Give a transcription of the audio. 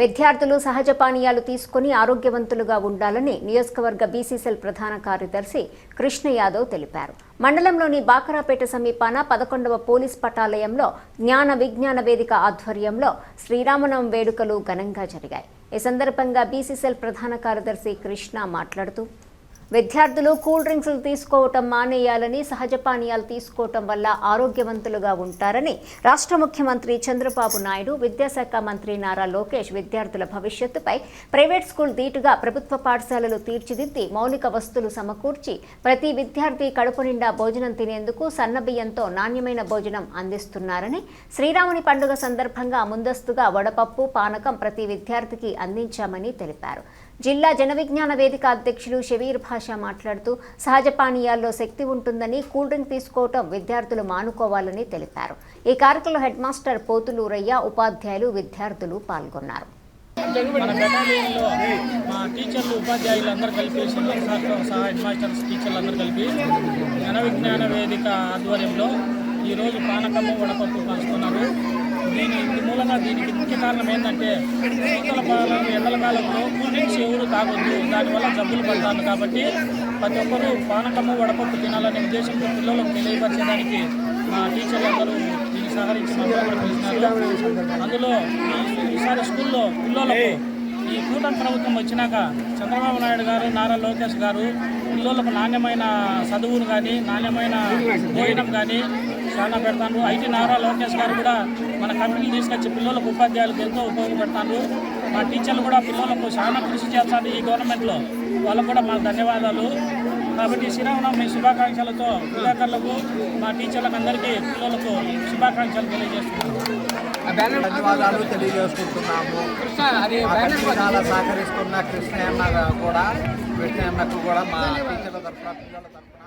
విద్యార్థులు సహజ పానీయాలు తీసుకుని ఆరోగ్యవంతులుగా ఉండాలని నియోజకవర్గ బీసీసీఎల్ ప్రధాన కార్యదర్శి కృష్ణ యాదవ్ తెలిపారు. మండలంలోని బాకరాపేట సమీపాన 11వ పోలీస్ పటాలయంలో జ్ఞాన విజ్ఞాన వేదిక ఆధ్వర్యంలో శ్రీరామనవమి వేడుకలు ఘనంగా జరిగాయి. ఈ సందర్భంగా బీసీసీఎల్ ప్రధాన కార్యదర్శి కృష్ణ మాట్లాడుతూ విద్యార్థులు కూల్ డ్రింక్స్ తీసుకోవటం మానేయాలని, సహజ పానీయాలు తీసుకోవటం వల్ల ఆరోగ్యవంతులుగా ఉంటారని రాష్ట్ర ముఖ్యమంత్రి చంద్రబాబు నాయుడు, విద్యాశాఖ మంత్రి నారా లోకేష్ విద్యార్థుల భవిష్యత్తుపై ప్రైవేట్ స్కూల్ ధీటుగా ప్రభుత్వ పాఠశాలలు తీర్చిదిద్ది మౌలిక వస్తువులు సమకూర్చి ప్రతి విద్యార్థి కడుపు నిండా భోజనం తినేందుకు సన్నబియ్యంతో నాణ్యమైన భోజనం అందిస్తున్నారని, శ్రీరాముని పండుగ సందర్భంగా ముందస్తుగా వడపప్పు, పానకం ప్రతి విద్యార్థికి అందించామని తెలిపారు. జిల్లా జన విజ్ఞాన వేదిక అధ్యక్షులు షబీర్ భాషా మాట్లాడుతూ సహజ పానీయాల్లో శక్తి ఉంటుందని, కూల్ డ్రింక్ తీసుకోవటం విద్యార్థులు మానుకోవాలని తెలిపారు. ఈ కార్యక్రమంలో హెడ్ మాస్టర్ పోతులూరయ్య, ఉపాధ్యాయులు, విద్యార్థులు పాల్గొన్నారు. మన బెటాలియన్లో మా టీచర్లు, ఉపాధ్యాయులు అందరూ కలిపి, హెడ్ మాస్టర్స్, టీచర్లు అందరూ కలిపి జన విజ్ఞాన వేదిక ఆధ్వర్యంలో ఈరోజు పానకము, వడపప్పు పంచుతున్నారు. ఇందు మూలంగా దీనికి ముఖ్య కారణం ఏంటంటే శీతల కాలం, ఎండల కాలంలో కూల్ డ్రింక్స్ ఎవరు తాగొద్దు, దానివల్ల జబ్బులు పడతాను. కాబట్టి ప్రతి ఒక్కరూ పానకము, వడపప్పు తినాలనే ఉద్దేశంతో పిల్లలకు తెలియపరచడానికి మా టీచర్లు అందరూ దీన్ని సహకరించి మమ్మల్ని పిలిచినారు. అందులో ఈసారి స్కూల్లో పిల్లలకు ఈ కూటమి ప్రభుత్వం వచ్చినాక చంద్రబాబు నాయుడు గారు, నారా లోకేష్ గారు పిల్లలకు నాణ్యమైన చదువును కానీ, నాణ్యమైన భోజనం కానీ చాలా పెడతాను. ఐటీ నారా లోకేష్ గారు కూడా మన కంపెనీలు తీసుకొచ్చి పిల్లలకు, ఉపాధ్యాయులకు ఎంతో ఉపయోగపడతారు. మా టీచర్లు కూడా పిల్లలకు చాలా కృషి చేస్తారు ఈ గవర్నమెంట్లో. వాళ్ళకు కూడా మా ధన్యవాదాలు. కాబట్టి శ్రీరామనవమి శుభాకాంక్షలతో విలేకరులకు, మా టీచర్లకు అందరికీ పిల్లలకు శుభాకాంక్షలు తెలియజేస్తున్నాము. ధన్యవాదాలు తెలియజేసుకుంటున్నాము. చాలా సహకరిస్తున్న కృష్ణయ్యకు కూడా మా టీచర్ల తరఫున, పిల్లల తరఫున